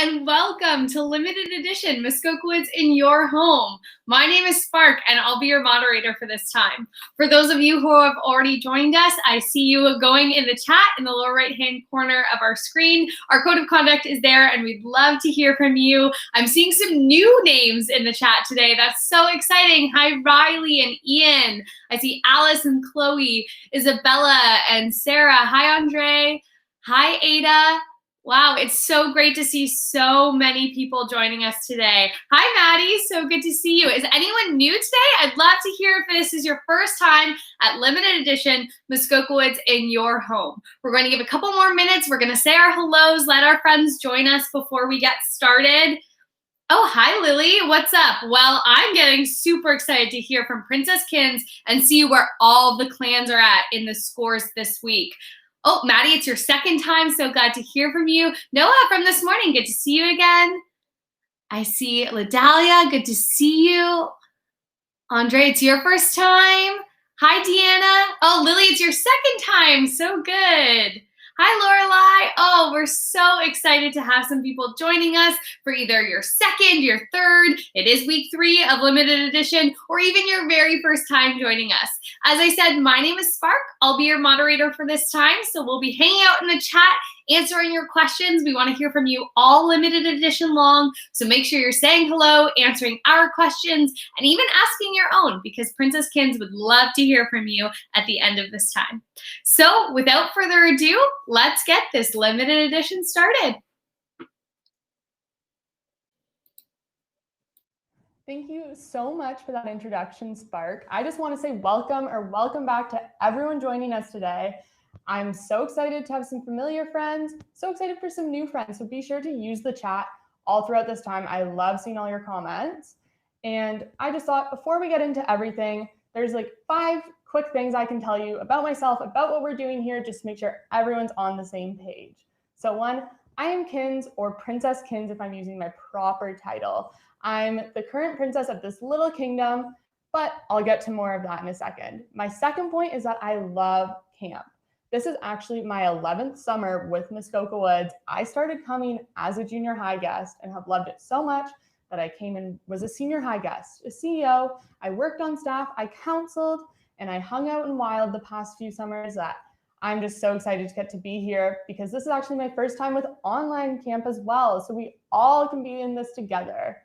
and welcome to limited edition Muskoka Woods in your home. My name is Spark and I'll be your moderator for this time. For those of you who have already joined us, I see you going in the chat in the lower right hand corner of our screen. Our code of conduct is there and we'd love to hear from you. I'm seeing some new names in the chat today. That's so exciting. Hi Riley and Ian. I see Alice and Chloe, Isabella and Sarah. Hi Andre. Hi Ada. Wow, it's so great to see so many people joining us today. Hi, Maddie, so good to see you. Is anyone new today? I'd love to hear if this is your first time at limited edition Muskoka Woods in your home. We're going to give a couple more minutes. We're gonna say our hellos, let our friends join us before we get started. Oh, hi, Lily, what's up? Well, I'm getting super excited to hear from Princess Kins and see where all the clans are at in the scores this week. Oh, Maddie, it's your second time, so glad to hear from you. Noah from this morning, good to see you again. I see LaDalia, good to see you. Andre, it's your first time. Hi, Deanna. Oh, Lily, it's your second time, so good. Hi, Lorelai. Oh, we're so excited to have some people joining us for either your second, your third, it is week 3 of limited edition, or even your very first time joining us. As I said, my name is Spark. I'll be your moderator for this time, so we'll be hanging out in the chat, answering your questions. We want to hear from you all limited edition long, so make sure you're saying hello, answering our questions, and even asking your own, because Princess Kins would love to hear from you at the end of this time. So without further ado, let's get this limited edition started. Thank you so much for that introduction, Spark. I just want to say welcome back to everyone joining us today. I'm so excited to have some familiar friends, so excited for some new friends. So be sure to use the chat all throughout this time. I love seeing all your comments. And I just thought before we get into everything, there's like 5 quick things I can tell you about myself, about what we're doing here, just to make sure everyone's on the same page. So 1, I am Kins, or Princess Kins if I'm using my proper title. I'm the current princess of this little kingdom, but I'll get to more of that in a second. My second point is that I love camp. This is actually my 11th summer with Muskoka Woods. I started coming as a junior high guest and have loved it so much that I came and was a senior high guest, a CEO. I worked on staff, I counseled, and I hung out in Wild the past few summers. That I'm just so excited to get to be here because this is actually my first time with online camp as well. So we all can be in this together.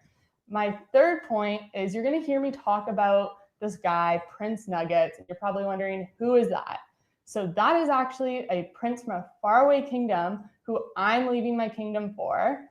My third point is you're going to hear me talk about this guy, Prince Nuggets. You're probably wondering, who is that? So that is actually a prince from a faraway kingdom who I'm leaving my kingdom for.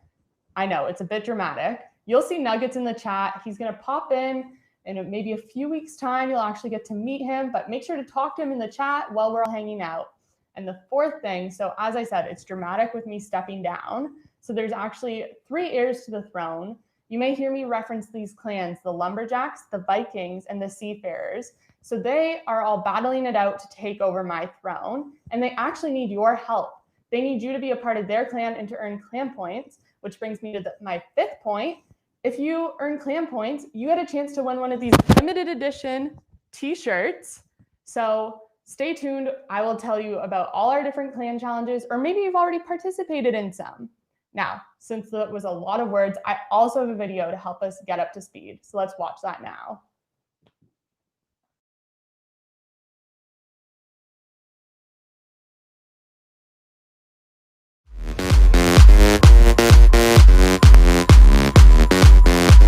I know, it's a bit dramatic. You'll see Nuggets in the chat. He's going to pop in maybe a few weeks' time. You'll actually get to meet him, but make sure to talk to him in the chat while we're all hanging out. And the fourth thing, so as I said, it's dramatic with me stepping down. So there's actually 3 heirs to the throne. You may hear me reference these clans, the Lumberjacks, the Vikings, and the Seafarers. So they are all battling it out to take over my throne, and they actually need your help. They need you to be a part of their clan and to earn clan points, which brings me to my 5th point. If you earn clan points, you get a chance to win one of these limited edition t-shirts. So stay tuned. I will tell you about all our different clan challenges, or maybe you've already participated in some. Now, since that was a lot of words, I also have a video to help us get up to speed. So let's watch that now.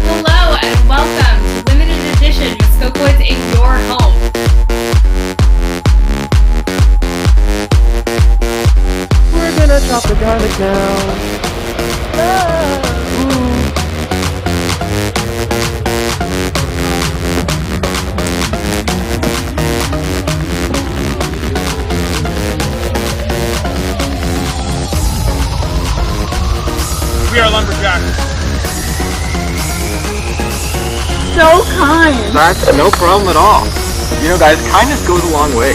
Hello and welcome to limited edition Muskoka Woods in your home. We're gonna chop the garlic now. We are lumberjacks. So kind. That's no problem at all. You know, guys, kindness goes a long way.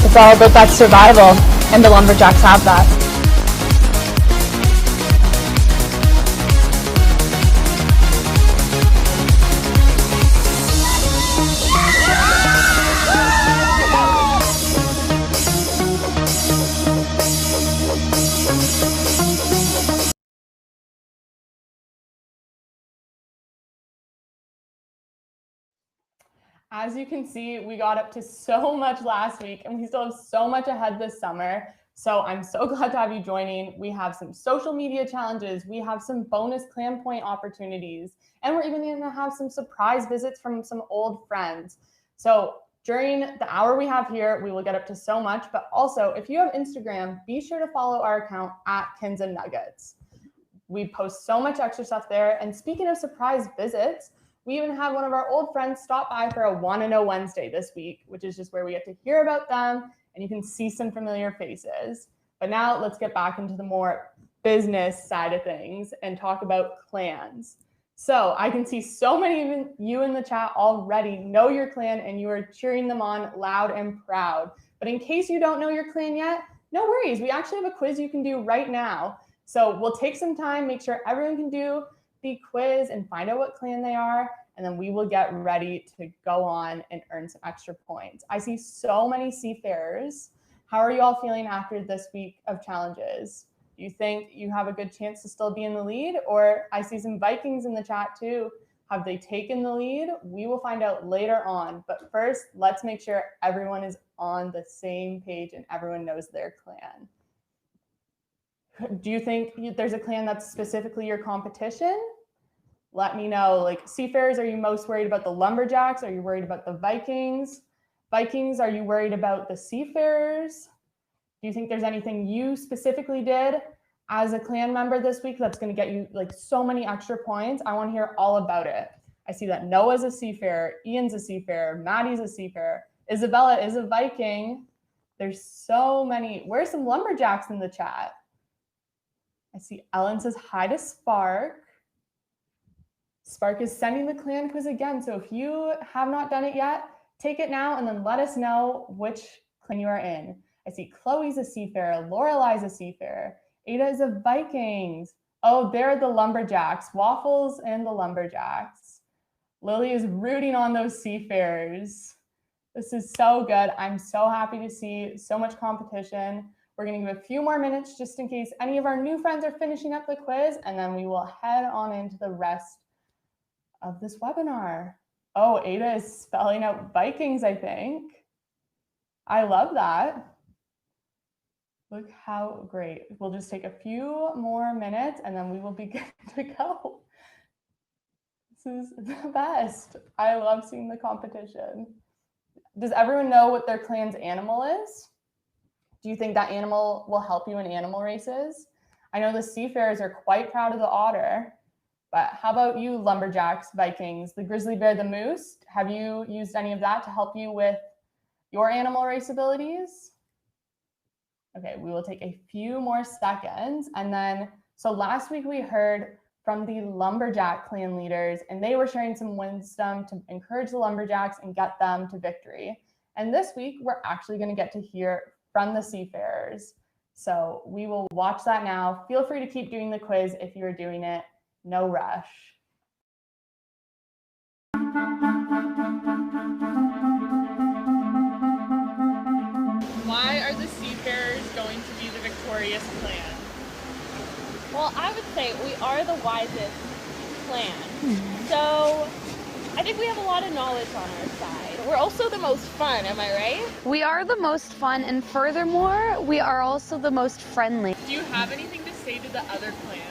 It's all about that survival, and the lumberjacks have that. As you can see, we got up to so much last week and we still have so much ahead this summer. So I'm so glad to have you joining. We have some social media challenges. We have some bonus clan point opportunities. And we're even going to have some surprise visits from some old friends. So during the hour we have here, we will get up to so much. But also, if you have Instagram, be sure to follow our account at Kins and Nuggets. We post so much extra stuff there. And speaking of surprise visits, we even had one of our old friends stop by for a Wanna Know Wednesday this week, which is just where we get to hear about them and you can see some familiar faces. But now let's get back into the more business side of things and talk about clans. So I can see so many of you in the chat already know your clan and you are cheering them on loud and proud. But in case you don't know your clan yet, no worries. We actually have a quiz you can do right now. So we'll take some time, make sure everyone can do the quiz and find out what clan they are, and then we will get ready to go on and earn some extra points. I see so many seafarers. How are you all feeling after this week of challenges? Do you think you have a good chance to still be in the lead? Or I see some Vikings in the chat too. Have they taken the lead? We will find out later on. But first, let's make sure everyone is on the same page and everyone knows their clan. Do you think there's a clan that's specifically your competition? Let me know. Like, seafarers, are you most worried about the lumberjacks? Are you worried about the Vikings? Vikings, are you worried about the seafarers? Do you think there's anything you specifically did as a clan member this week that's going to get you like so many extra points? I want to hear all about it. I see that Noah's a seafarer, Ian's a seafarer, Maddie's a seafarer, Isabella is a Viking. There's so many. Where's some lumberjacks in the chat? I see Ellen says hi to Spark. Spark is sending the clan quiz again. So if you have not done it yet, take it now and then let us know which clan you are in. I see Chloe's a seafarer, Lorelai's a seafarer, Ada is a Vikings. Oh, they're the lumberjacks, Waffles and the lumberjacks. Lily is rooting on those seafarers. This is so good. I'm so happy to see so much competition. We're going to give a few more minutes just in case any of our new friends are finishing up the quiz, and then we will head on into the rest of this webinar. Oh, Ada is spelling out Vikings, I think. I love that. Look how great. We'll just take a few more minutes and then we will be good to go. This is the best. I love seeing the competition. Does everyone know what their clan's animal is? Do you think that animal will help you in animal races? I know the seafarers are quite proud of the otter, but how about you, lumberjacks, Vikings, the grizzly bear, the moose? Have you used any of that to help you with your animal race abilities? Okay, we will take a few more seconds. And then, so last week we heard from the lumberjack clan leaders, and they were sharing some wisdom to encourage the lumberjacks and get them to victory. And this week, we're actually going to get to hear from the seafarers. So we will watch that now. Feel free to keep doing the quiz if you're doing it. No rush. Why are the seafarers going to be the victorious clan? Well, I would say we are the wisest clan. So I think we have a lot of knowledge on our side. We're also the most fun, am I right? We are the most fun, and furthermore, we are also the most friendly. Do you have anything to say to the other clans?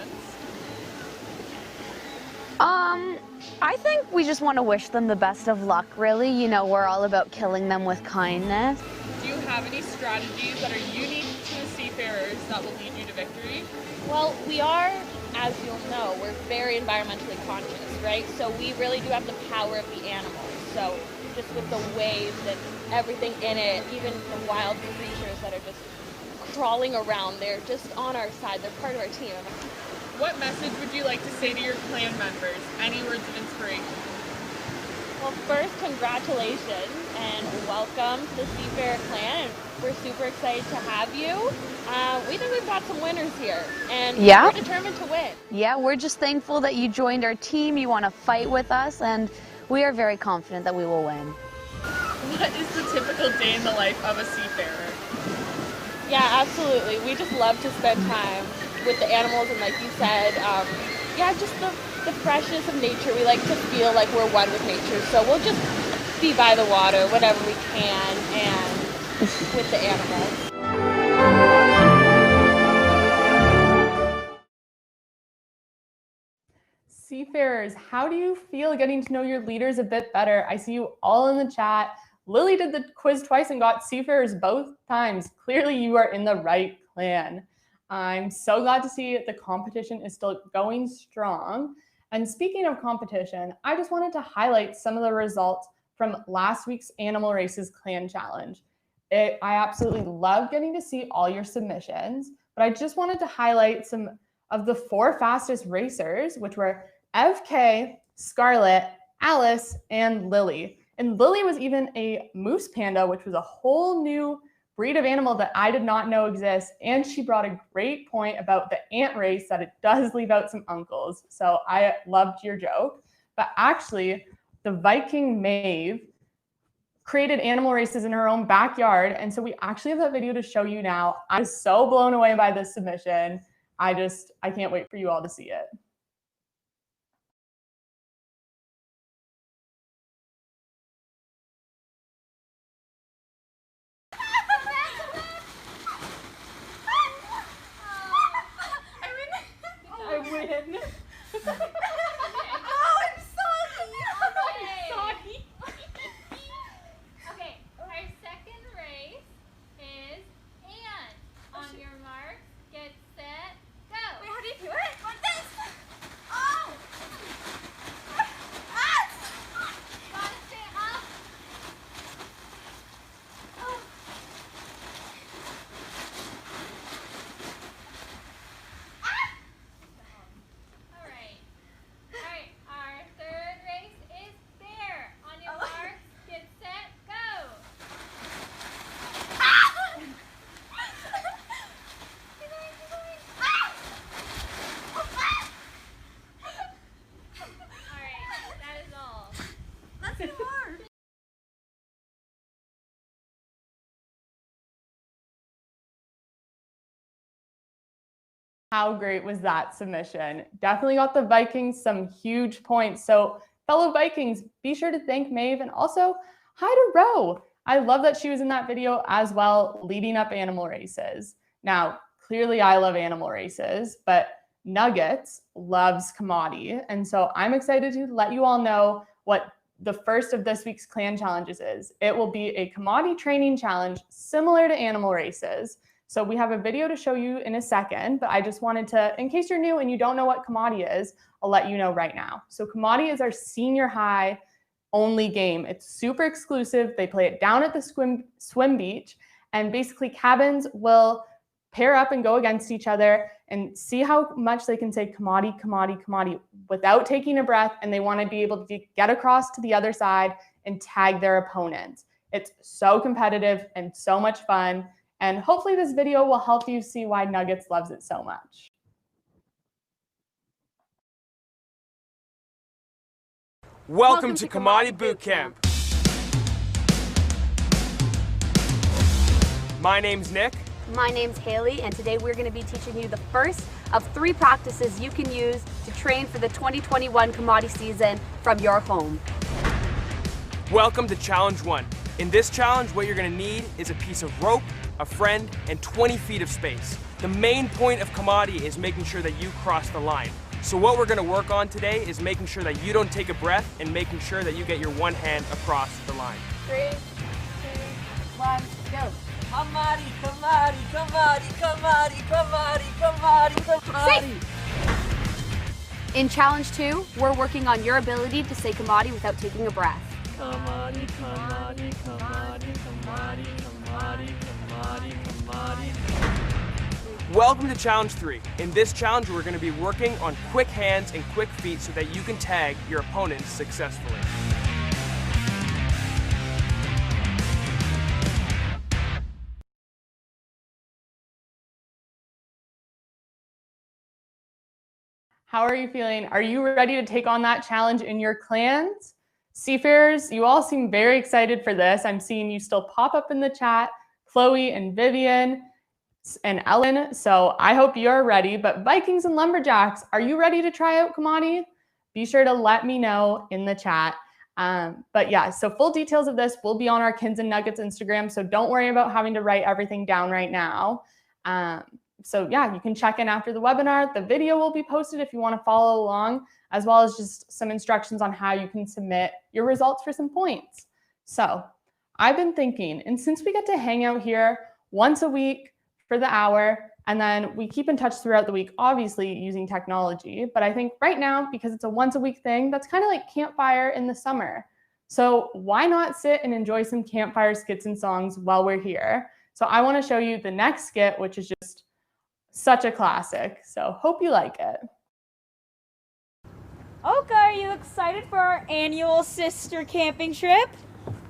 I think we just want to wish them the best of luck, really. You know, we're all about killing them with kindness. Do you have any strategies that are unique to the seafarers that will lead you to victory? Well, we are, as you'll know, we're very environmentally conscious, right? So we really do have the power of the animals. So just with the waves and everything in it, even the wild creatures that are just crawling around, they're just on our side. They're part of our team. What message would you like to say to your clan members? Any words of inspiration? Well, first, congratulations and welcome to the Seafarer Clan. We're super excited to have you. We think we've got some winners here, and we're determined to win. Yeah, we're just thankful that you joined our team. You want to fight with us, and we are very confident that we will win. What is the typical day in the life of a seafarer? Yeah, absolutely. We just love to spend time with the animals, and like you said, yeah, just the freshness of nature. We like to feel like we're one with nature, so we'll just be by the water whenever we can and with the animals. Seafarers, how do you feel getting to know your leaders a bit better? I see you all in the chat. Lily did the quiz twice and got Seafarers both times. Clearly you are in the right clan. I'm so glad to see the competition is still going strong. And speaking of competition, I just wanted to highlight some of the results from last week's Animal Races Clan Challenge. I absolutely love getting to see all your submissions, but I just wanted to highlight some of the 4 fastest racers, which were FK, Scarlett, Alice, and Lily. And Lily was even a moose panda, which was a whole new breed of animal that I did not know exists. And she brought a great point about the ant race, that it does leave out some uncles. So I loved your joke. But actually, the Viking Maeve created animal races in her own backyard. And so we actually have that video to show you now. I was so blown away by this submission. I can't wait for you all to see it. I win. Oh, I'm sorry. Okay, our second race is Anne. On your mark, get set, go. Wait, how do you do it? Like this? Oh! Ah! Gotta stay up. Oh. All right, our third race is Bear. On your mark, get set, go. Keep going, keep going. Ah! All right, that is all. That's too hard. How great was that submission? Definitely got the Vikings some huge points. So fellow Vikings, be sure to thank Maeve, and also hi to Ro. I love that she was in that video as well, leading up animal races. Now, clearly I love animal races, but Nuggets loves Kamati. And so I'm excited to let you all know what the first of this week's clan challenges is. It will be a Kamati training challenge similar to animal races. So we have a video to show you in a second, but I just wanted to, in case you're new and you don't know what Kamati is, I'll let you know right now. So Kamati is our senior high only game. It's super exclusive. They play it down at the swim beach, and basically cabins will pair up and go against each other and see how much they can say Kamati, Kamati, Kamati without taking a breath, and they want to be able to get across to the other side and tag their opponents. It's so competitive and so much fun. And hopefully this video will help you see why Nuggets loves it so much. Welcome to Kamati Boot Camp. My name's Nick. My name's Haley, and today we're going to be teaching you the first of 3 practices you can use to train for the 2021 Kamati season from your home. Welcome to Challenge 1. In this challenge, what you're going to need is a piece of rope, a friend, and 20 feet of space. The main point of Kamati is making sure that you cross the line. So what we're going to work on today is making sure that you don't take a breath and making sure that you get your one hand across the line. 3, 2, 1, go. Kamati, Kamati, Kamati, Kamati, Kamati, Kamati, Kamati. In challenge 2, we're working on your ability to say Kamati without taking a breath. Kamati, Kamati, Kamati, Kamati, Kamati, Kamati, Kamati. Welcome to Challenge 3. In this challenge, we're going to be working on quick hands and quick feet so that you can tag your opponents successfully. How are you feeling? Are you ready to take on that challenge in your clans? Seafarers, you all seem very excited for this. I'm seeing you still pop up in the chat, Chloe and Vivian and Ellen. So I hope you're ready. But Vikings and Lumberjacks, are you ready to try out Kamati? Be sure to let me know in the chat. But yeah, so full details of this will be on our Kins and Nuggets Instagram. So don't worry about having to write everything down right now. So yeah, you can check in after the webinar. The video will be posted if you want to follow along, as well as just some instructions on how you can submit your results for some points. So I've been thinking, and since we get to hang out here once a week for the hour, and then we keep in touch throughout the week, obviously using technology, but I think right now, because it's a once a week thing, that's kind of like campfire in the summer. So why not sit and enjoy some campfire skits and songs while we're here? So I want to show you the next skit, which is just such a classic. So hope you like it. Oka, are you excited for our annual sister camping trip?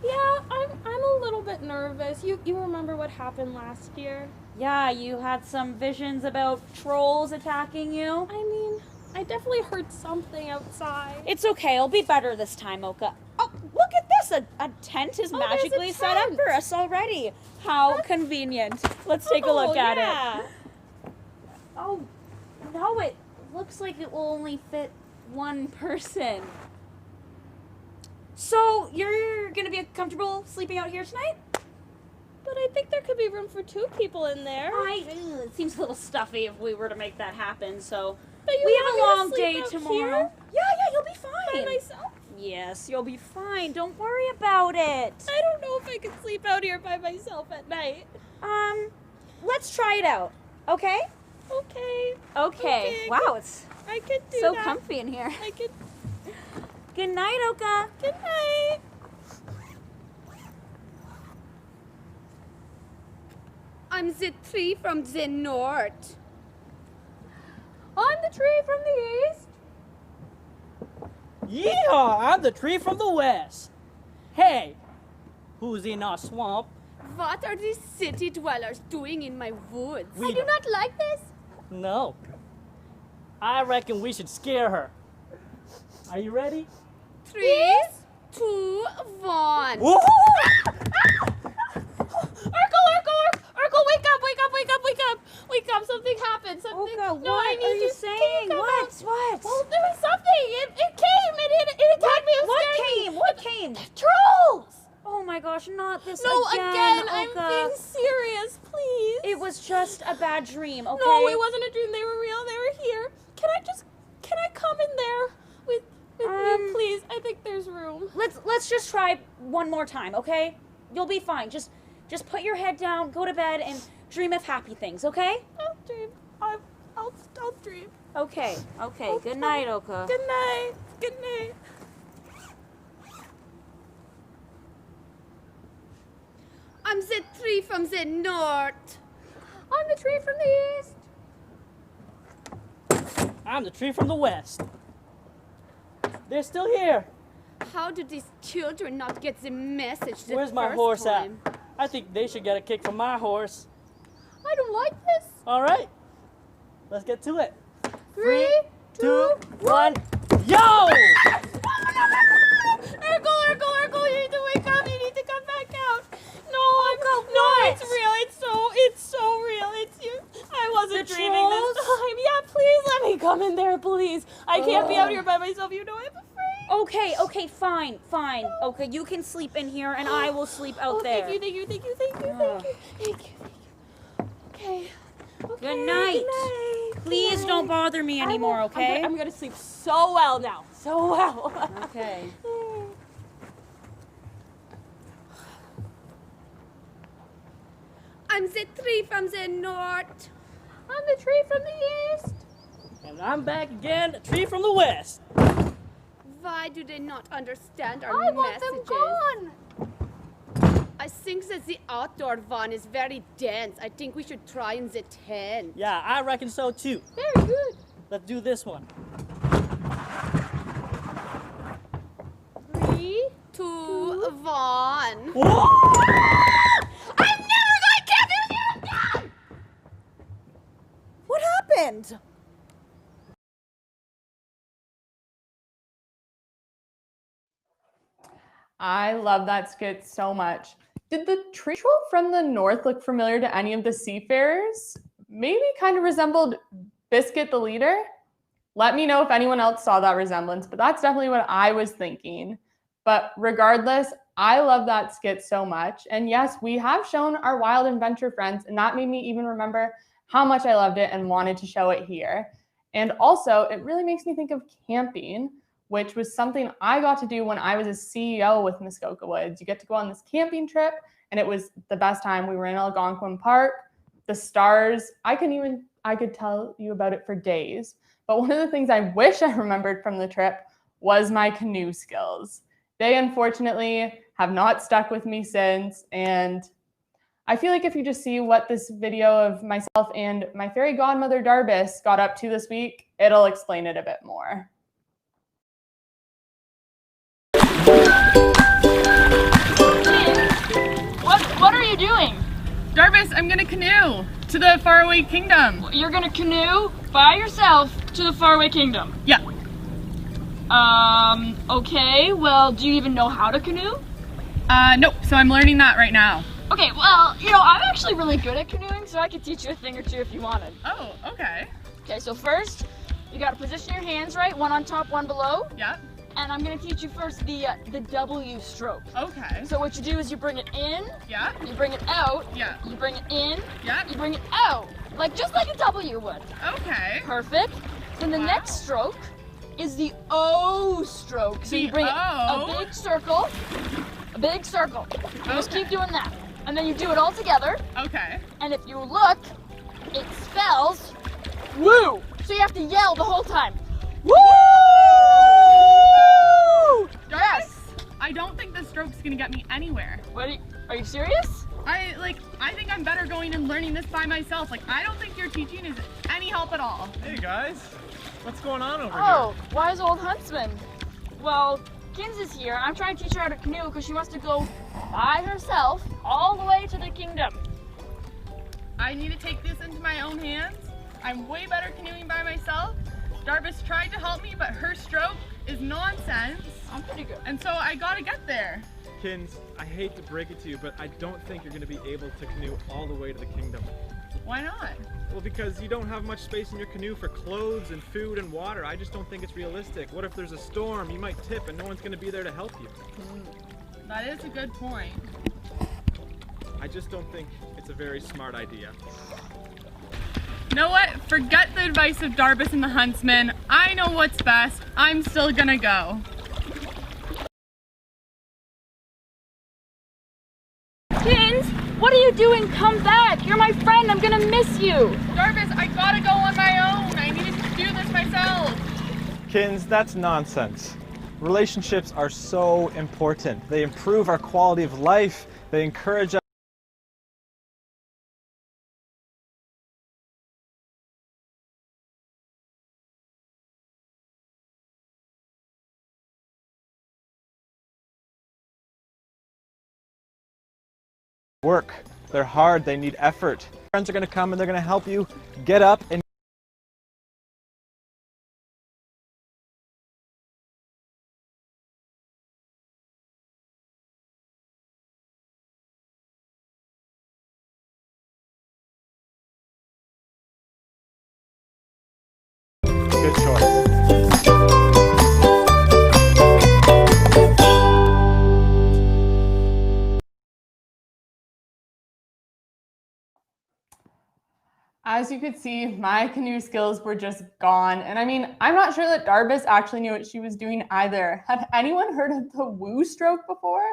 Yeah, I'm a little bit nervous. You remember what happened last year? Yeah, you had some visions about trolls attacking you. I mean, I definitely heard something outside. It's okay, it'll be better this time, Oka. Oh, look at this! A tent is magically set up for us already. How convenient. Let's take a look at it. Oh, no, it looks like it will only fit one person. So, you're gonna be comfortable sleeping out here tonight? But I think there could be room for 2 people in there. It seems a little stuffy if we were to make that happen, so But you we have a want long me to sleep day out tomorrow. here? Yeah, you'll be fine. By myself? Yes, you'll be fine. Don't worry about it. I don't know if I can sleep out here by myself at night. Let's try it out, okay? Okay. Wow, it's I can do so that. comfy in here. I can. Good night, Oka. Good night. I'm the tree from the north. I'm the tree from the east. Yeehaw! I'm the tree from the west. Hey, who's in our swamp? What are these city dwellers doing in my woods? I do not like this. No. I reckon we should scare her. Are you ready? 3, 2, 1. Woo! Urkel, wake up. Something happened. Something. Oka, No, what I need are you to. saying? Can you come What? out? What? Well, there was something. It came. It attacked me. It What scared me. What came? Trolls. Oh my gosh, not this No, again. Oka. I'm being serious, please. It was just a bad dream, okay? No, it wasn't a dream. They were real. They were here. Can I come in there with you, please? I think there's room. Let's just try one more time, okay? You'll be fine. Just put your head down, go to bed, and dream of happy things, okay? I'll dream. I'll dream. Okay. Good night, Oka. Good night. Good night. I'm the tree from the north. I'm the tree from the east. I'm the tree from the west. They're still here. How do these children not get the message the Where's my first horse time? at? I think they should get a kick from my horse. I don't like this. All right, let's get to it. 3, 2, 1, yo! Urkel, you need to wake up. You need to come back out. No, it's real. It's so real. It's you. I wasn't dreaming this time. Yeah, please let me come in there, please. I can't be out here by myself. You know I'm afraid. Okay, fine. Okay, you can sleep in here, and I will sleep out there. Thank you. Okay. Good night. Please don't bother me anymore, okay? I'm gonna sleep so well now. So well. Okay. I'm the tree from the north. I'm the tree from the east. And I'm back again, the tree from the west. Why do they not understand our I want messages? them gone. I think that the outdoor one is very dense. I think we should try in the tent. Yeah, I reckon so too. Very good. Let's do this one. 3, 2, 1. Whoa! I'm never going camping again! What happened? I love that skit so much. Did the tree troll from the north look familiar to any of the seafarers? Maybe kind of resembled Biscuit the leader? Let me know if anyone else saw that resemblance, but that's definitely what I was thinking. But regardless, I love that skit so much. And yes, we have shown our wild adventure friends, and that made me even remember how much I loved it and wanted to show it here. And also, it really makes me think of camping, which was something I got to do when I was a CEO with Muskoka Woods. You get to go on this camping trip, and it was the best time. We were in Algonquin Park. The stars, I could tell you about it for days. But one of the things I wish I remembered from the trip was my canoe skills. They unfortunately have not stuck with me since, and I feel like if you just see what this video of myself and my fairy godmother Darbus got up to this week, it'll explain it a bit more. What are you doing? Darbus, I'm gonna canoe to the faraway kingdom. You're gonna canoe by yourself to the faraway kingdom? Yeah. Okay, well, do you even know how to canoe? Nope, so I'm learning that right now. Okay, well, I'm actually really good at canoeing, so I could teach you a thing or two if you wanted. Oh, okay. Okay, so first, you gotta position your hands right, one on top, one below. Yeah. And I'm gonna teach you first the W stroke. Okay. So what you do is you bring it in. Yeah. You bring it out. Yeah. You bring it in. Yeah. You bring it out. Just like a W would. Okay. Perfect. Then the next stroke is the O stroke. So you bring a big circle. A big circle. You just keep doing that. And then you do it all together. Okay. And if you look, it spells woo. So you have to yell the whole time. Woo! Yes. I don't think this stroke's gonna get me anywhere. Are you serious? I think I'm better going and learning this by myself. I don't think your teaching is any help at all. Hey guys, what's going on over here? Oh, wise old huntsman. Well, Kins is here. I'm trying to teach her how to canoe because she wants to go by herself all the way to the kingdom. I need to take this into my own hands. I'm way better canoeing by myself. Darbus tried to help me, but her stroke is nonsense. I'm pretty good. And so I gotta get there. Kins, I hate to break it to you, but I don't think you're going to be able to canoe all the way to the kingdom. Why not? Well, because you don't have much space in your canoe for clothes and food and water. I just don't think it's realistic. What if there's a storm? You might tip and no one's going to be there to help you. That is a good point. I just don't think it's a very smart idea. You know what? Forget the advice of Darbus and the huntsman. I know what's best. I'm still gonna go. Kins, what are you doing? Come back. You're my friend. I'm gonna miss you. Darbus, I gotta go on my own. I needed to do this myself. Kins, that's nonsense. Relationships are so important. They improve our quality of life. They encourage us. Work. They're hard, they need effort. Friends are going to come and they're going to help you get up and good choice. As you could see, my canoe skills were just gone. And I mean, I'm not sure that Darbus actually knew what she was doing either. Had anyone heard of the woo stroke before?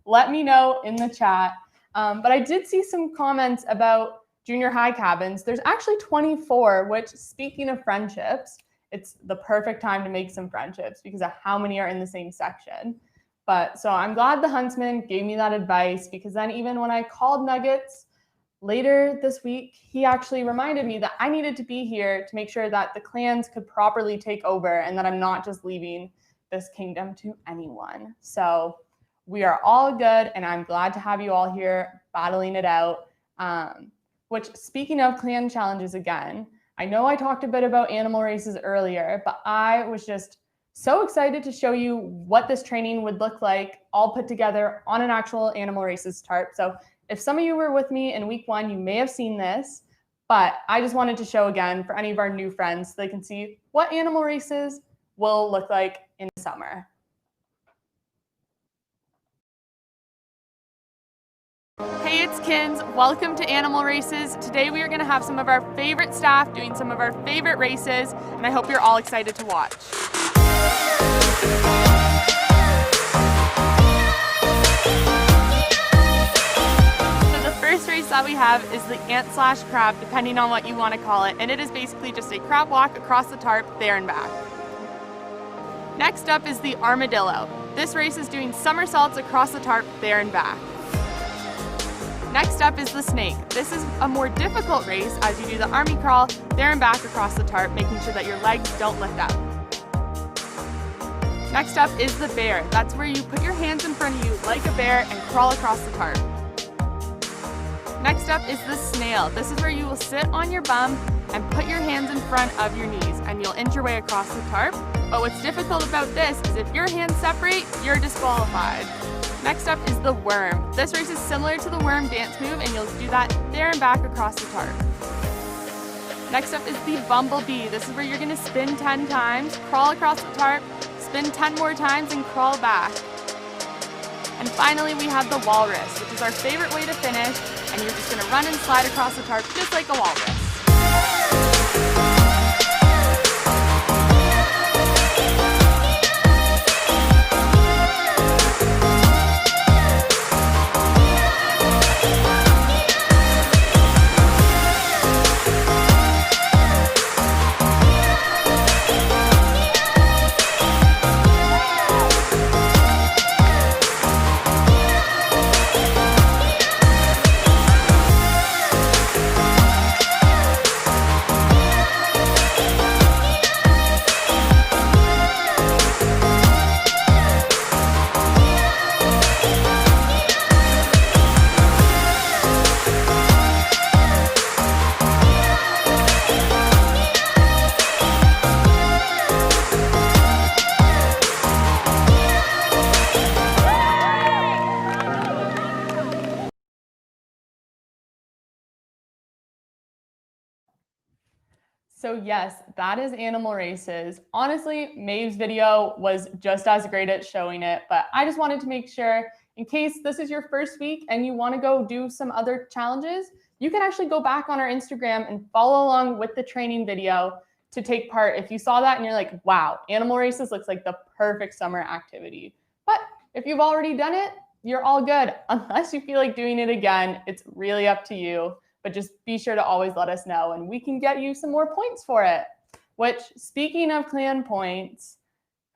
Let me know in the chat. But I did see some comments about junior high cabins. There's actually 24, which, speaking of friendships, it's the perfect time to make some friendships because of how many are in the same section. But so I'm glad the huntsman gave me that advice, because then even when I called Nuggets later this week, he actually reminded me that I needed to be here to make sure that the clans could properly take over and that I'm not just leaving this kingdom to anyone. So we are all good, and I'm glad to have you all here battling it out. Which, speaking of clan challenges again, I know I talked a bit about animal races earlier, but I was just so excited to show you what this training would look like all put together on an actual animal races tarp. So if some of you were with me in week 1, you may have seen this, but I just wanted to show again for any of our new friends so they can see what animal races will look like in the summer. Hey, it's Kins. Welcome to Animal Races. Today we are going to have some of our favorite staff doing some of our favorite races, and I hope you're all excited to watch. So the first race that we have is the ant/crab, depending on what you want to call it, and it is basically just a crab walk across the tarp, there and back. Next up is the armadillo. This race is doing somersaults across the tarp, there and back. Next up is the snake. This is a more difficult race as you do the army crawl there and back across the tarp, making sure that your legs don't lift up. Next up is the bear. That's where you put your hands in front of you like a bear and crawl across the tarp. Next up is the snail. This is where you will sit on your bum and put your hands in front of your knees and you'll inch your way across the tarp. But what's difficult about this is if your hands separate, you're disqualified. Next up is the worm. This race is similar to the worm dance move and you'll do that there and back across the tarp. Next up is the bumblebee. This is where you're going to spin 10 times, crawl across the tarp, spin 10 more times and crawl back. And finally we have the walrus, which is our favorite way to finish, and you're just going to run and slide across the tarp just like a walrus. So yes, that is Animal Races. Honestly, Maeve's video was just as great at showing it, but I just wanted to make sure in case this is your first week and you want to go do some other challenges, you can actually go back on our Instagram and follow along with the training video to take part. If you saw that and you're like, wow, Animal Races looks like the perfect summer activity. But if you've already done it, you're all good. Unless you feel like doing it again, it's really up to you. But just be sure to always let us know and we can get you some more points for it. Which, speaking of clan points,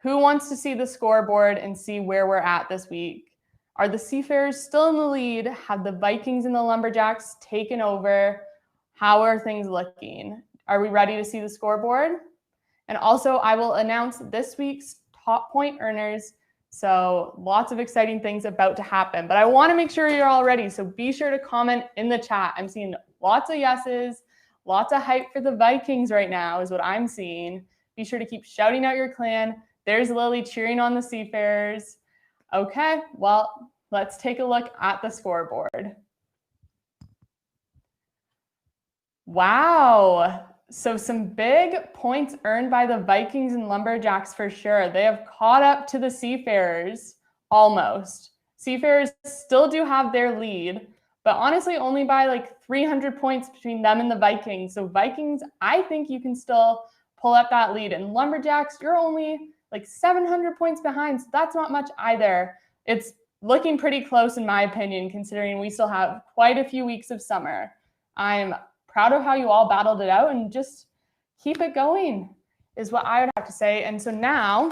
who wants to see the scoreboard and see where we're at this week? Are the Seafarers still in the lead? Have the Vikings and the Lumberjacks taken over? How are things looking? Are we ready to see the scoreboard? And also, I will announce this week's top point earners. So lots of exciting things about to happen, but I want to make sure you're all ready. So be sure to comment in the chat. I'm seeing lots of yeses, lots of hype for the Vikings right now is what I'm seeing. Be sure to keep shouting out your clan. There's Lily cheering on the Seafarers. Okay, well, let's take a look at the scoreboard. Wow. So some big points earned by the Vikings and Lumberjacks for sure. They have caught up to the Seafarers almost. Seafarers still do have their lead, but honestly only by like 300 points between them and the Vikings. So Vikings, I think you can still pull up that lead. And Lumberjacks, you're only like 700 points behind. So that's not much either. It's looking pretty close in my opinion, considering we still have quite a few weeks of summer. I'm proud of how you all battled it out and just keep it going is what I would have to say. And so now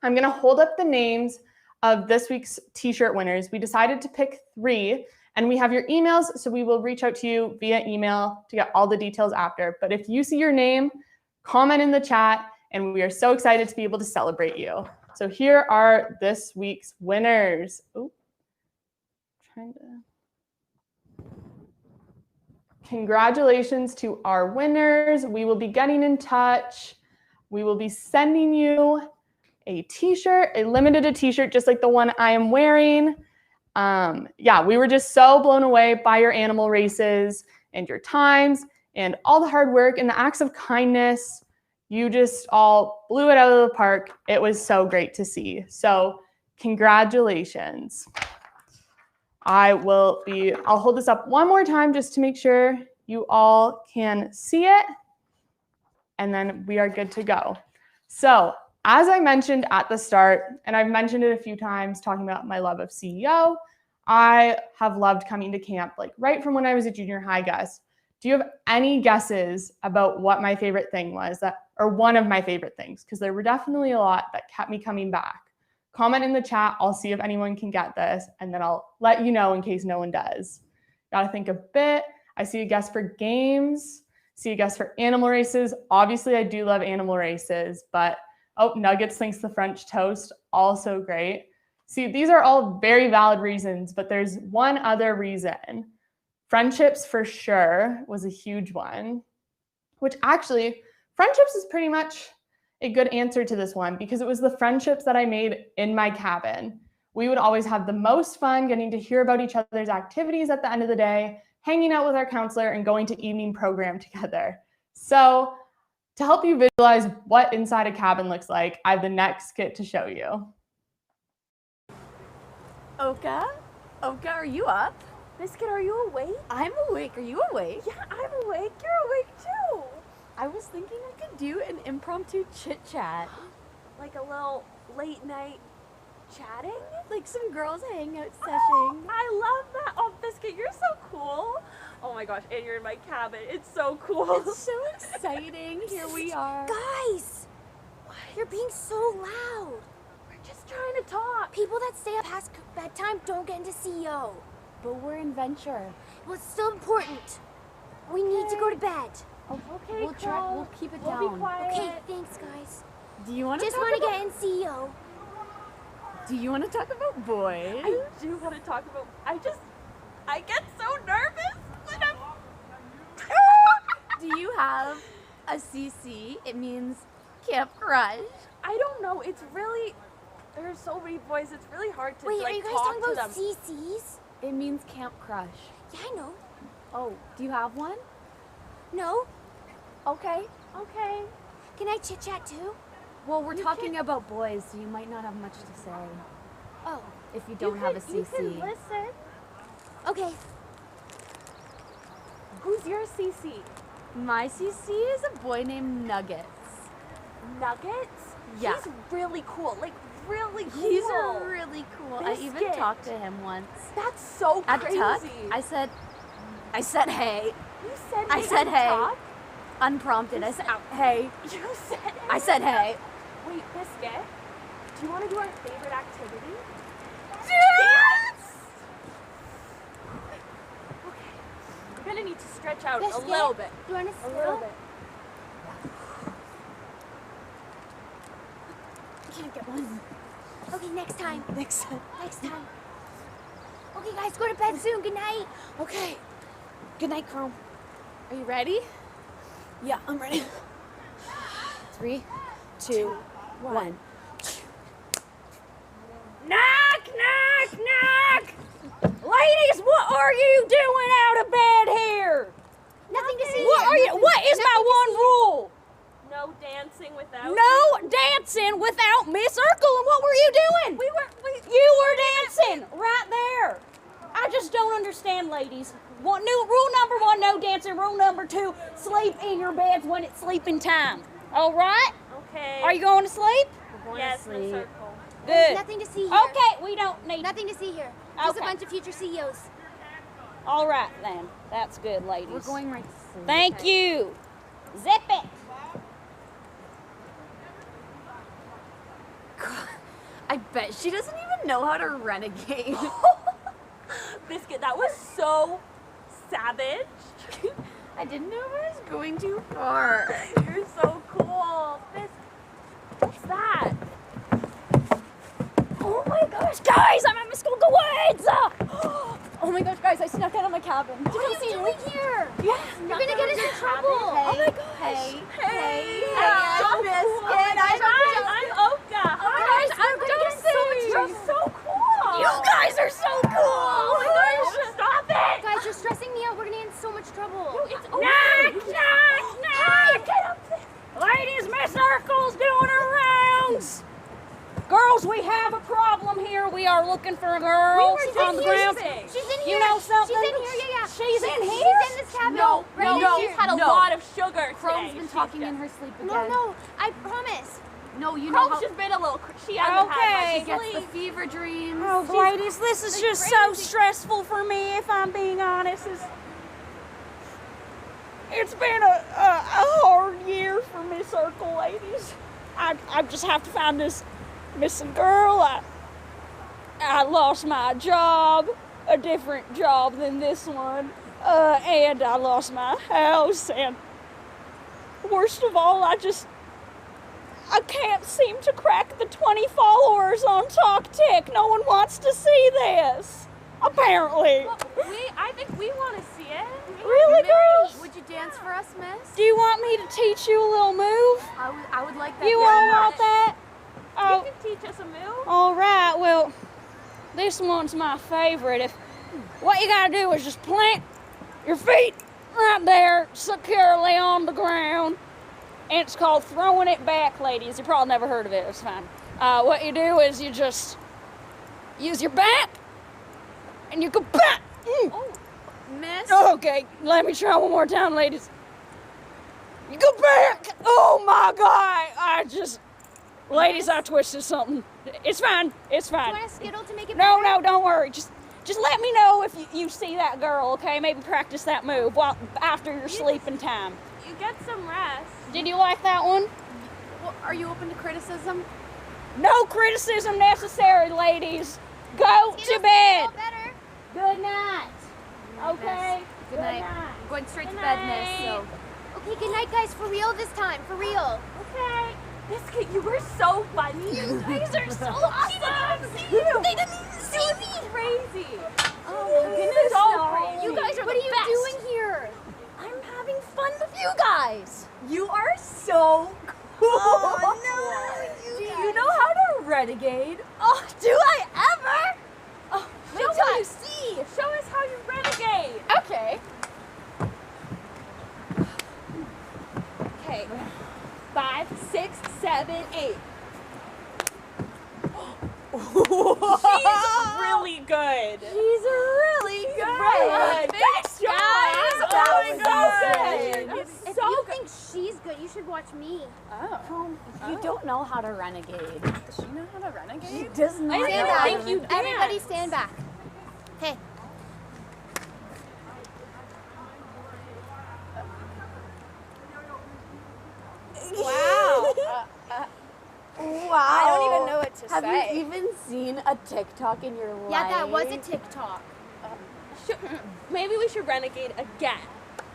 I'm going to hold up the names of this week's t-shirt winners. We decided to pick 3 and we have your emails. So we will reach out to you via email to get all the details after. But if you see your name, comment in the chat and we are so excited to be able to celebrate you. So here are this week's winners. Oh, trying to... Congratulations to our winners. We will be getting in touch. We will be sending you a t-shirt, a limited t-shirt, just like the one I am wearing. Yeah, we were just so blown away by your animal races and your times and all the hard work and the acts of kindness. You just all blew it out of the park. It was so great to see. So congratulations. I'll hold this up one more time just to make sure you all can see it, and then we are good to go. So as I mentioned at the start, and I've mentioned it a few times talking about my love of CEO, I have loved coming to camp like right from when I was a junior high, guys. Do you have any guesses about what my favorite thing was, or one of my favorite things? Because there were definitely a lot that kept me coming back. Comment in the chat. I'll see if anyone can get this, and then I'll let you know in case no one does. Gotta think a bit. I see a guess for games. See a guess for animal races. Obviously, I do love animal races, but Nuggets thinks the French toast, also great. See, these are all very valid reasons, but there's one other reason. Friendships for sure was a huge one, which actually, friendships is pretty much a good answer to this one because it was the friendships that I made in my cabin. We would always have the most fun getting to hear about each other's activities at the end of the day, hanging out with our counselor, and going to evening program together. So to help you visualize what inside a cabin looks like, I have the next skit to show you. Oka, are you up? Biscuit, are you awake? I'm awake. Are you awake? Yeah, I'm awake. You're awake too. I was thinking I could do an impromptu chit chat, like a little late night chatting, like some girls hangout session. I love that. Oh, Biscuit, you're so cool. Oh my gosh, and you're in my cabin. It's so cool. It's so exciting. Here we are. Guys, you're being so loud. We're just trying to talk. People that stay up past bedtime don't get into CEO. But we're in Venture. Well, it's still important. We need to go to bed. Oh, okay, we'll keep it down. Be quiet. Okay, thanks, guys. Do you want to just want to get in CEO? Do you want to talk about boys? I do want to talk about. I get so nervous when I'm. Do you have a CC? It means Camp Crush. I don't know. It's really. There's so many boys. It's really hard to Wait, like are you guys talk talking to about them. CCs? It means Camp Crush. Yeah, I know. Oh, do you have one? No. Okay. Can I chit chat too? Well, we're talking about boys, so you might not have much to say. Oh. If you don't have a CC. You can listen. Okay. Who's your CC? My CC is a boy named Nuggets. Nuggets? Yeah. He's really cool. Like, really cool. He's really cool. Biscuit. I even talked to him once. That's so crazy. At Tuck, I said hey. You said hey. I said hey. Tuck? Unprompted. I said hey. You said hey. I said hey. Wait, Biscuit, do you want to do our favorite activity? Yes! Okay. We're gonna need to stretch out Biscuit, a little bit. You want to A little bit. I can't get one. Okay, next time. Next time. Okay, guys, go to bed soon. Good night. Okay. Good night, Carl. Are you ready? Yeah, I'm ready. 3, 2, 1. Knock, knock, knock! Ladies, what are you doing out of bed here? Nothing to see What here. are you? What is my one rule? No dancing without. No dancing without Miss Urkel. And what were you doing? You were dancing right there. I just don't understand, ladies. Rule number 1, no dancing. Rule number 2, sleep in your beds when it's sleeping time. All right? Okay. Are you going to sleep? We're going to sleep. Good. There's nothing to see here. Okay, we don't need Nothing to see here. Just Okay. a bunch of future CEOs. All right then. That's good, ladies. We're going right to sleep. Thank you. Zip it. I bet she doesn't even know how to renegade. Biscuit, that was so savage. I didn't know I was going too far. You're so cool. What's that? Oh my gosh, guys, I'm at Muskoka Woods. Oh my gosh, guys, I snuck out of my cabin. What are you doing here? Yeah. You're gonna get into trouble. Oh my gosh. Hey. I'm Biscuit. I'm Oka. Guys, I'm Josie. You're so cool. You guys are so cool. Oh my gosh, stop it. Guys, you're stressing me out. We're gonna get in so much trouble. It's Knock, knock, knock. Get up there. Ladies, Miss Urkel's doing her rounds. Girls, we have a problem here. We are looking for a girl on the ground. She's in here. You know something? She's in here, yeah. She's in here? She's in this cabin. No, right no, here. she's had a lot of sugar Chrome's today. been talking in her sleep again. No, I promise. No, you know Chrome's how just been a little, she hasn't Okay. had she much gets the sleep. fever dreams. Oh, ladies, this is just so stressful for me, if I'm being honest. It's been a hard year for Miss Urkel, ladies. I just have to find this missing girl. I lost my job, a different job than this one, and I lost my house, and worst of all, I can't seem to crack the 20 followers on TalkTick. No one wants to see this, apparently. Well, I think we want to see it. Really, girls? Would you dance for us, miss? Do you want me to teach you a little move? I would like that. You very all much. want that? You can teach us a move. All right, well, this one's my favorite. What you gotta do is just plant your feet right there securely on the ground, and it's called throwing it back, ladies. You probably never heard of it. It's fine. What you do is you just use your back, and you go back. Oh, miss. Okay, let me try one more time, ladies. You go back. Oh my God! Ladies, I twisted something. It's fine. It's fine. Do you want a Skittle to make it No, better? no, don't worry. Just let me know if you see that girl, okay? Maybe practice that move after your sleeping time. You get some rest. Did you like that one? Well, are you open to criticism? No criticism necessary, ladies. Go to bed. Good night. Okay. Good night. I'm going straight to bed, miss. So. Okay, good night, guys. For real this time. For real. Okay. Biscuit, you were so funny. You guys are so awesome. They didn't even see me. Crazy. Oh my goodness. So crazy. You guys are what are you doing here? I'm having fun with you guys. You are so cool. Oh no. Do you know how to renegade? Oh, do I ever? Oh, Wait till you see. Show us how you renegade. Okay. Okay. 5, 6, 7, 8. She's really good. She's really Good. Thanks, guys. Oh my God. God. If you think she's good, you should watch me. You don't know how to renegade. Does she know how to renegade? She does not. Stand don't back. think you dance. Everybody stand back. Okay. Wow. Wow. I don't even know what to Have say. you even seen a TikTok in your life? Yeah, that was a TikTok. Maybe we should renegade again.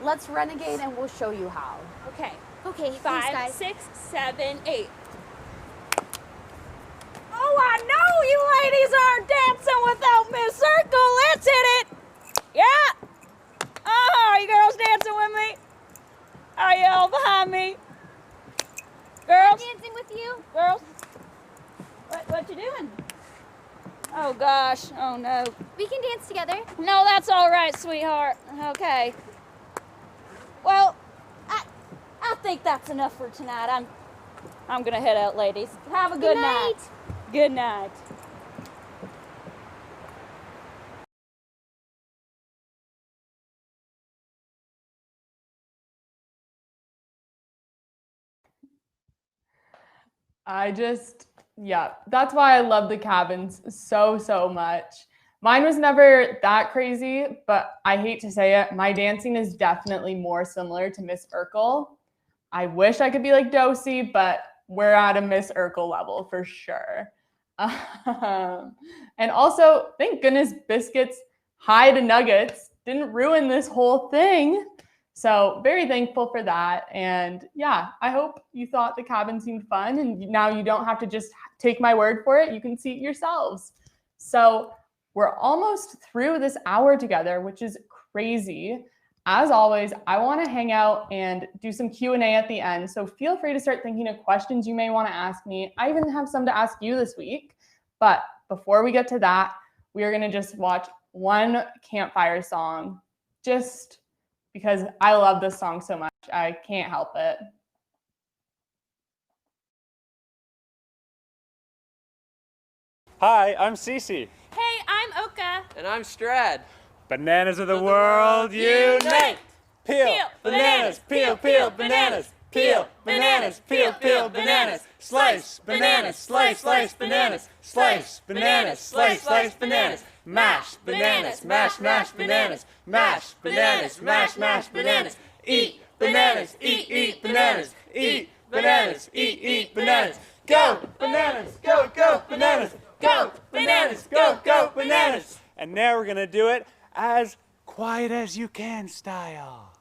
Let's renegade and we'll show you how. Okay. Okay, thanks, 5, guys. 6, 7, 8. Oh, I know you ladies aren't dancing without Miss Circle. Let's hit it. Yeah. Oh, are you girls dancing with me? Are you all behind me? Girls? I'm dancing with you. Girls? What you doing? Oh, gosh. Oh, no. We can dance together. No, that's all right, sweetheart. Okay. Well, I think that's enough for tonight. I'm gonna head out, ladies. Have a good night. Good night. Yeah, that's why I love the cabins so much. Mine was never that crazy, but I hate to say it, my dancing is definitely more similar to Miss Urkel. I wish I could be like Dosey, but we're at a Miss Urkel level for sure. And also, thank goodness Biscuit's hide and nuggets didn't ruin this whole thing. So very thankful for that. And yeah, I hope you thought the cabin seemed fun and now you don't have to just take my word for it. You can see it yourselves. So we're almost through this hour together, which is crazy. As always, I want to hang out and do some Q&A at the end. So feel free to start thinking of questions you may want to ask me. I even have some to ask you this week. But before we get to that, we are going to just watch one campfire song just because I love this song so much. I can't help it. Hi, I'm Cece. Hey, I'm Oka. And I'm Strad. Bananas of the world unite! Peel bananas, peel, peel bananas. Peel bananas, peel, peel bananas. Slice bananas, slice, slice bananas. Slice bananas, slice, slice bananas. Mash bananas, mash, mash bananas. Mash bananas, mash, mash bananas. Eat bananas, eat bananas. Eat bananas, eat bananas. Go bananas, go bananas. Go bananas, go bananas. And now we're gonna do it as quiet as you can style.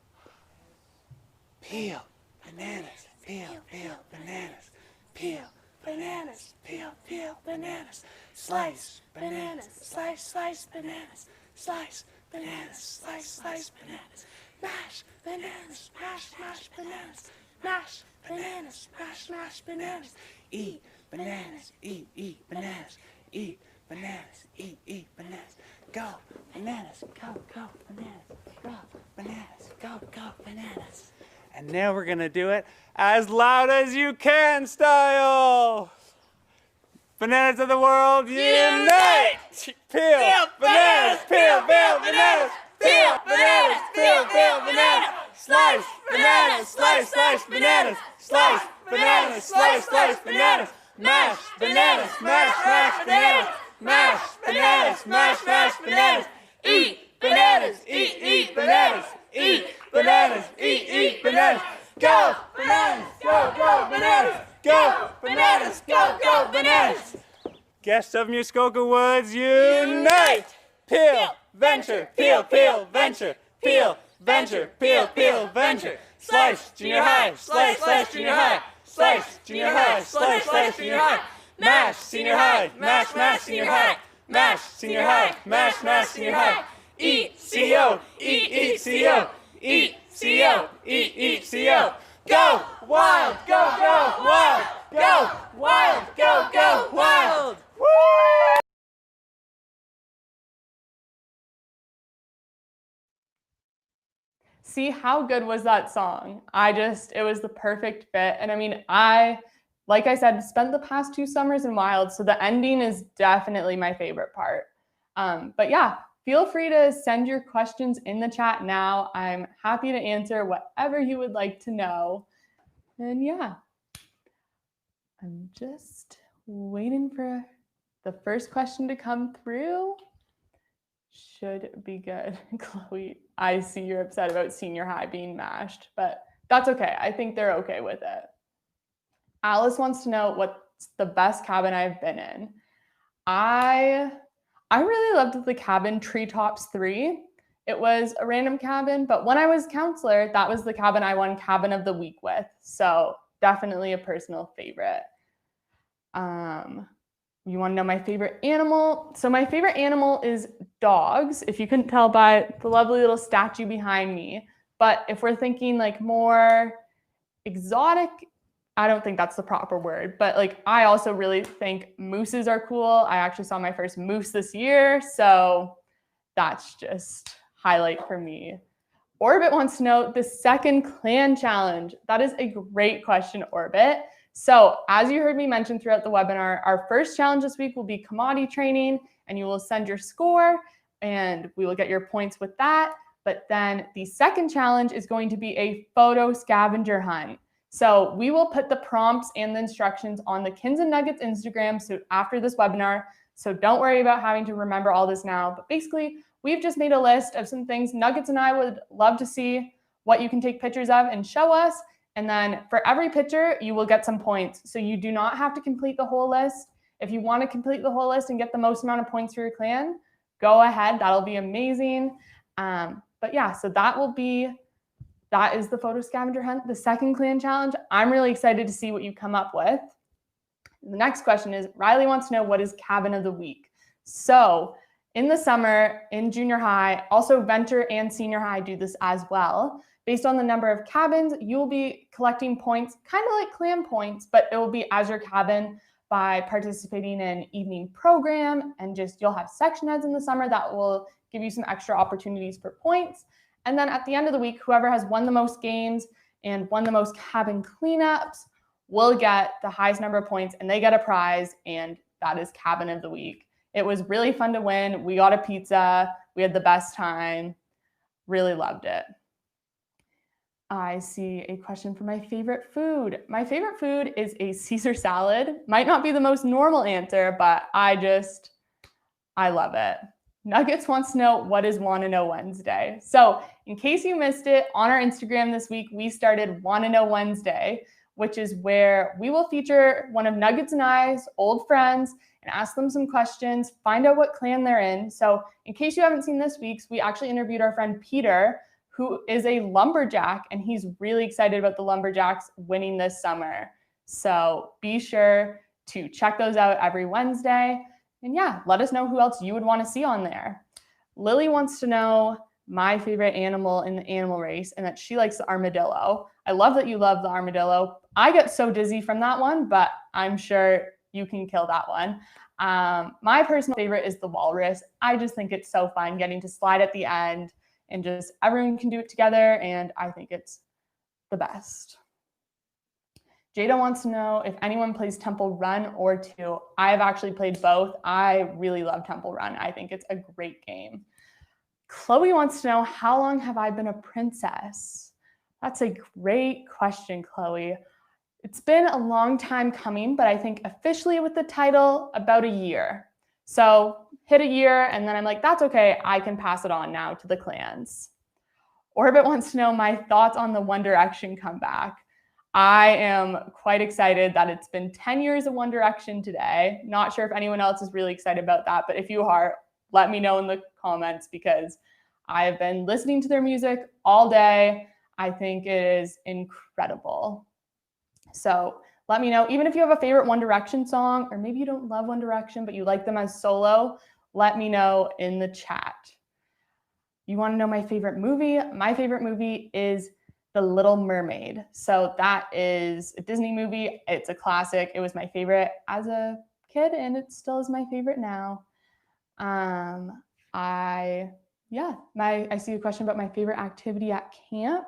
Peel bananas, peel, peel bananas. Peel bananas, peel, peel bananas. Slice bananas, slice, slice bananas. Slice bananas, slice, slice bananas. Mash bananas, mash, mash bananas. Mash bananas, mash, mash bananas. Eat bananas, eat bananas. Eat bananas, eat bananas. Go bananas, go bananas. Go bananas, go bananas. And now we're gonna do it as loud as you can style. Bananas of the world unite! Peel bananas, peel bananas. Peel bananas, peel bananas. Slice bananas, slice, slice bananas. Slice bananas, slice, slice bananas. Mash bananas, mash, mash bananas. Mash bananas, mash, mash bananas. Eat bananas, eat bananas. Eat bananas, eat bananas. Go bananas, go bananas. Go bananas, go bananas. Guests of Muskoka Woods unite! Peel, venture, peel, peel, venture. Peel, venture, peel, peel, venture. Slice, junior high, slice, slice, junior high. Slice, junior high, slice, slice, junior high. Mash, senior high, mash, mash, senior high. Mash, senior high, mash, mash, senior high. Eat, CO, eat, CO. Eat, CO, eat, CO. Go wild, go wild. Go wild, go wild. Woo! See, how good was that song? It was the perfect fit. And I mean, like I said, spent the past 2 summers in wild, so the ending is definitely my favorite part. But yeah, feel free to send your questions in the chat now. I'm happy to answer whatever you would like to know. And yeah, I'm just waiting for the first question to come through. Should be good. Chloe, I see you're upset about senior high being mashed, but that's okay. I think they're okay with it. Alice wants to know what's the best cabin I've been in. I really loved the cabin Treetops 3. It was a random cabin, but when I was counselor, that was the cabin I won Cabin of the Week with. So definitely a personal favorite. You want to know my favorite animal? So my favorite animal is dogs, if you couldn't tell by the lovely little statue behind me. But if we're thinking like more exotic, I don't think that's the proper word, but like I also really think mooses are cool. I actually saw my first moose this year, so that's just highlight for me. Orbit wants to know the second clan challenge. That is a great question, Orbit. So as you heard me mention throughout the webinar, our first challenge this week will be Kamati training, and you will send your score and we will get your points with that. But then the second challenge is going to be a photo scavenger hunt. So we will put the prompts and the instructions on the Kins and Nuggets Instagram so after this webinar. So don't worry about having to remember all this now. But basically, we've just made a list of some things Nuggets and I would love to see what you can take pictures of and show us. And then for every picture, you will get some points. So you do not have to complete the whole list. If you want to complete the whole list and get the most amount of points for your clan, go ahead. That'll be amazing. But yeah, so that is the photo scavenger hunt, the second clan challenge. I'm really excited to see what you come up with. The next question is, Riley wants to know what is cabin of the week. So in the summer, in junior high, also Venture and senior high do this as well. Based on the number of cabins, you will be collecting points, kind of like clan points, but it will be as your cabin by participating in evening program, and just you'll have section heads in the summer that will give you some extra opportunities for points. And then at the end of the week, whoever has won the most games and won the most cabin cleanups will get the highest number of points, and they get a prize, and that is Cabin of the Week. It was really fun to win. We got a pizza. We had the best time. Really loved it. I see a question for my favorite food. My favorite food is a Caesar salad. Might not be the most normal answer, but I love it. Nuggets wants to know, what is Wanna Know Wednesday? So in case you missed it, on our Instagram this week, we started Wanna Know Wednesday, which is where we will feature one of Nuggets and I's old friends and ask them some questions, find out what clan they're in. So in case you haven't seen this week's, we actually interviewed our friend Peter, who is a lumberjack, and he's really excited about the Lumberjacks winning this summer. So be sure to check those out every Wednesday. And yeah, let us know who else you would want to see on there. Lily wants to know my favorite animal in the animal race, and that she likes the armadillo. I love that you love the armadillo. I get so dizzy from that one, but I'm sure you can kill that one. My personal favorite is the walrus. I just think it's so fun getting to slide at the end and just everyone can do it together, and I think it's the best. Jada wants to know if anyone plays Temple Run or 2. I've actually played both. I really love Temple Run. I think it's a great game. Chloe wants to know, how long have I been a princess? That's a great question, Chloe. It's been a long time coming, but I think officially with the title, about a year. So hit a year, and then I'm like, that's okay. I can pass it on now to the clans. Orbit wants to know my thoughts on the One Direction comeback. I am quite excited that it's been 10 years of One Direction today. Not sure if anyone else is really excited about that, but if you are, let me know in the comments, because I've been listening to their music all day. I think it is incredible. So let me know, even if you have a favorite One Direction song, or maybe you don't love One Direction, but you like them as solo, let me know in the chat. You want to know my favorite movie? My favorite movie is The Little Mermaid. So that is a Disney movie. It's a classic. It was my favorite as a kid, and it still is my favorite now. I see a question about my favorite activity at camp.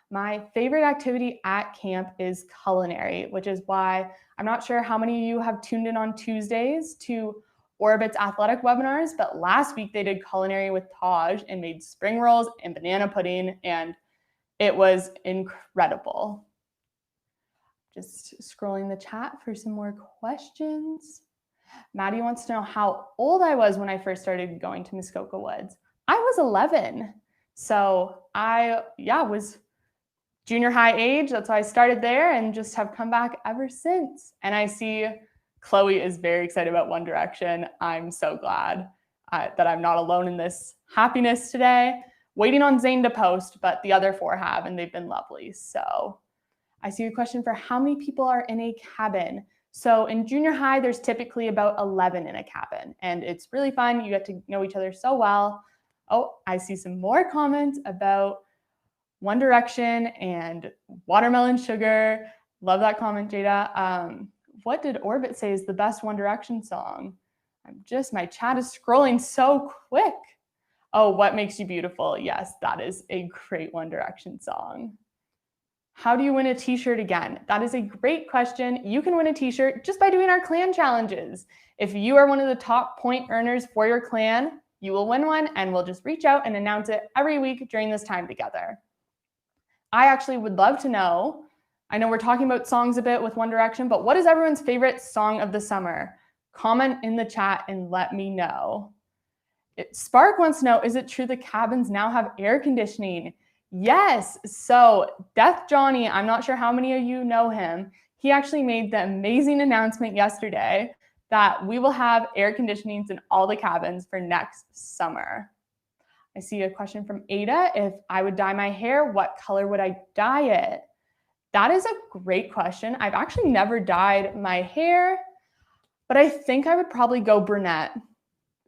My favorite activity at camp is culinary, which is why I'm not sure how many of you have tuned in on Tuesdays to Orbit's athletic webinars, but last week they did culinary with Taj and made spring rolls and banana pudding, and it was incredible. Just scrolling the chat for some more questions. Maddie wants to know how old I was when I first started going to Muskoka Woods. I was 11. So I was junior high age. That's why I started there and just have come back ever since. And I see Chloe is very excited about One Direction. I'm so glad that I'm not alone in this happiness today. Waiting on Zane to post, but the other 4 have, and they've been lovely. So I see a question for how many people are in a cabin. So in junior high, there's typically about 11 in a cabin, and it's really fun. You get to know each other so well. Oh, I see some more comments about One Direction and watermelon sugar. Love that comment, Jada. What did Orbit say is the best One Direction song? My chat is scrolling so quick. Oh, What Makes You Beautiful. Yes, that is a great One Direction song. How do you win a t-shirt again? That is a great question. You can win a t-shirt just by doing our clan challenges. If you are one of the top point earners for your clan, you will win one, and we'll just reach out and announce it every week during this time together. I actually would love to know, I know we're talking about songs a bit with One Direction, but what is everyone's favorite song of the summer? Comment in the chat and let me know. Spark wants to know, is it true the cabins now have air conditioning? Yes. So Death Johnny, I'm not sure how many of you know him. He actually made the amazing announcement yesterday that we will have air conditionings in all the cabins for next summer. I see a question from Ada. If I would dye my hair, what color would I dye it? That is a great question. I've actually never dyed my hair, but I think I would probably go brunette.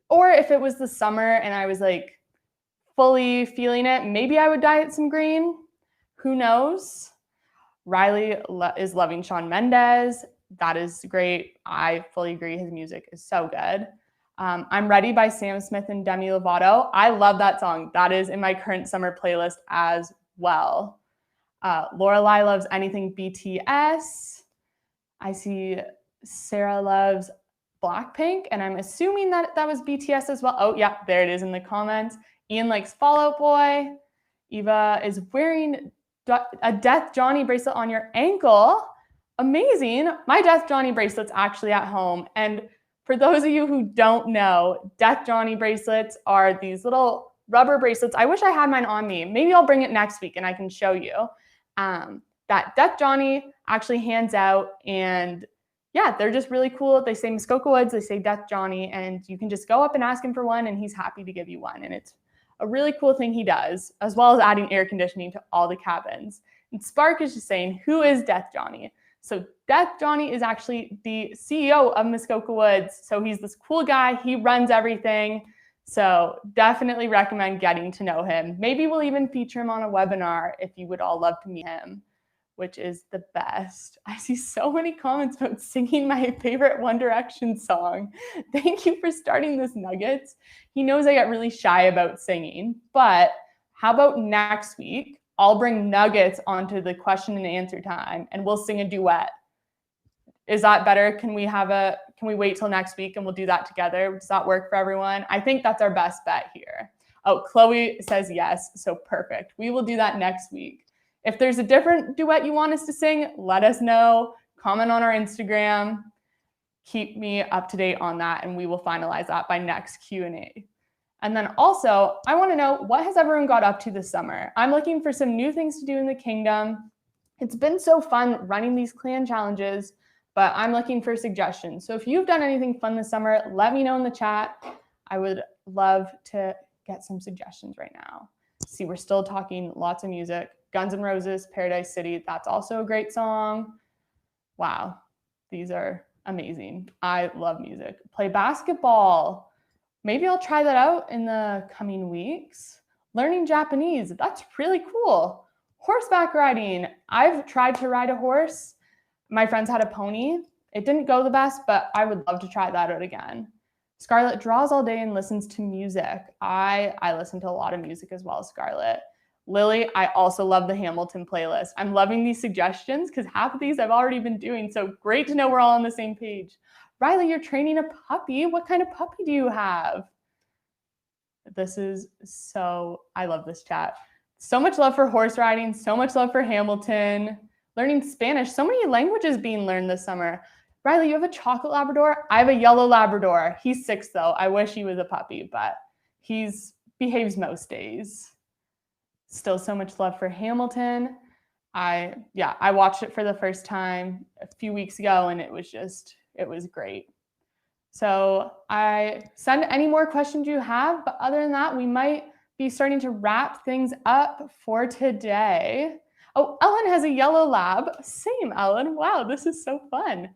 Or if it was the summer and I was like fully feeling it, maybe I would dye it some green. Who knows? Riley is loving Shawn Mendes. That is great. I fully agree. His music is so good. I'm Ready by Sam Smith and Demi Lovato. I love that song. That is in my current summer playlist as well. Lorelai loves anything BTS. I see Sarah loves Blackpink, and I'm assuming that that was BTS as well. Oh, yeah, there it is in the comments. Ian likes Fall Out Boy. Eva is wearing a Death Johnny bracelet on your ankle. Amazing. My Death Johnny bracelet's actually at home. And for those of you who don't know, Death Johnny bracelets are these little rubber bracelets. I wish I had mine on me. Maybe I'll bring it next week and I can show you. That Death Johnny actually hands out, and yeah, they're just really cool. They say Muskoka Woods, they say Death Johnny, and you can just go up and ask him for one and he's happy to give you one. And it's a really cool thing he does, as well as adding air conditioning to all the cabins. And Spark is just saying, who is Death Johnny? So Death Johnny is actually the CEO of Muskoka Woods. So he's this cool guy. He runs everything. So definitely recommend getting to know him. Maybe we'll even feature him on a webinar if you would all love to meet him, which is the best. I see so many comments about singing my favorite One Direction song. Thank you for starting this, Nuggets. He knows I get really shy about singing, but how about next week? I'll bring Nuggets onto the question and answer time and we'll sing a duet. Is that better? Can we wait till next week and we'll do that together? Does that work for everyone? I think that's our best bet here. Oh, Chloe says yes, so perfect. We will do that next week. If there's a different duet you want us to sing, let us know. Comment on our Instagram. Keep me up to date on that, and we will finalize that by next Q&A. And then also, I want to know, what has everyone got up to this summer? I'm looking for some new things to do in the kingdom. It's been so fun running these clan challenges, but I'm looking for suggestions. So if you've done anything fun this summer, let me know in the chat. I would love to get some suggestions right now. See, we're still talking lots of music. Guns N' Roses, Paradise City, that's also a great song. Wow, these are amazing. I love music. Play basketball. Maybe I'll try that out in the coming weeks. Learning Japanese, that's really cool. Horseback riding. I've tried to ride a horse. My friends had a pony. It didn't go the best, but I would love to try that out again. Scarlett draws all day and listens to music. I listen to a lot of music as well, Scarlett. Lily, I also love the Hamilton playlist. I'm loving these suggestions because half of these I've already been doing, so great to know we're all on the same page. Riley, you're training a puppy. What kind of puppy do you have? This is so, I love this chat. So much love for horse riding, so much love for Hamilton. Learning Spanish, so many languages being learned this summer. Riley, you have a chocolate Labrador? I have a yellow Labrador. He's 6 though. I wish he was a puppy, but he behaves most days. Still so much love for Hamilton. I watched it for the first time a few weeks ago and it was great. So I send any more questions you have, but other than that, we might be starting to wrap things up for today. Oh, Ellen has a yellow lab. Same, Ellen. Wow, this is so fun.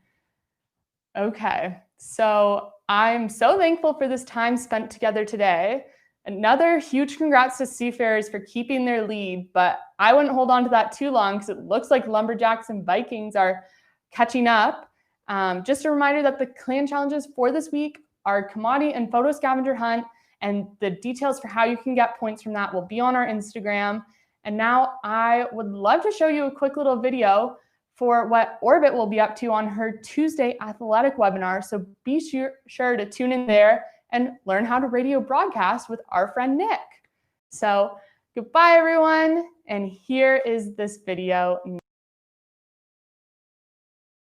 Okay, so I'm so thankful for this time spent together today. Another huge congrats to Seafarers for keeping their lead, but I wouldn't hold on to that too long because it looks like Lumberjacks and Vikings are catching up. Just a reminder that the clan challenges for this week are Kamati and Photo Scavenger Hunt, and the details for how you can get points from that will be on our Instagram. And now I would love to show you a quick little video for what Orbit will be up to on her Tuesday athletic webinar. So be sure to tune in there and learn how to radio broadcast with our friend Nick. So goodbye, everyone. And here is this video.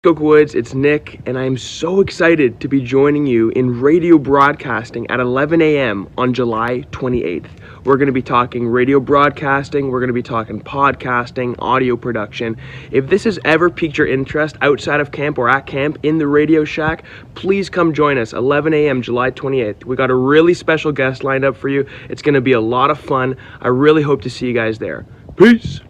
Muskoka Woods, it's Nick, and I'm so excited to be joining you in radio broadcasting at 11 a.m. on July 28th. We're going to be talking radio broadcasting, we're going to be talking podcasting, audio production. If this has ever piqued your interest outside of camp or at camp in the Radio Shack, please come join us, 11 a.m. July 28th. We got a really special guest lined up for you. It's going to be a lot of fun. I really hope to see you guys there. Peace!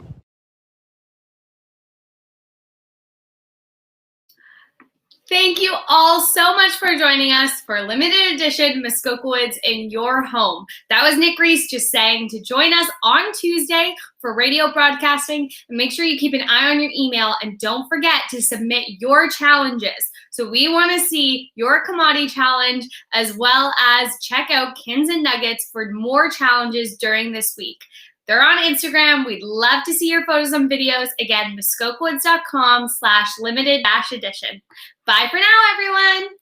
Thank you all so much for joining us for limited edition Muskoka Woods in your home. That was Nick Reese just saying to join us on Tuesday for radio broadcasting. And make sure you keep an eye on your email and don't forget to submit your challenges. So we want to see your Kamati challenge as well as check out Kins and Nuggets for more challenges during this week. They're on Instagram. We'd love to see your photos and videos. Again, muskokawoods.com/limited-edition. Bye for now, everyone.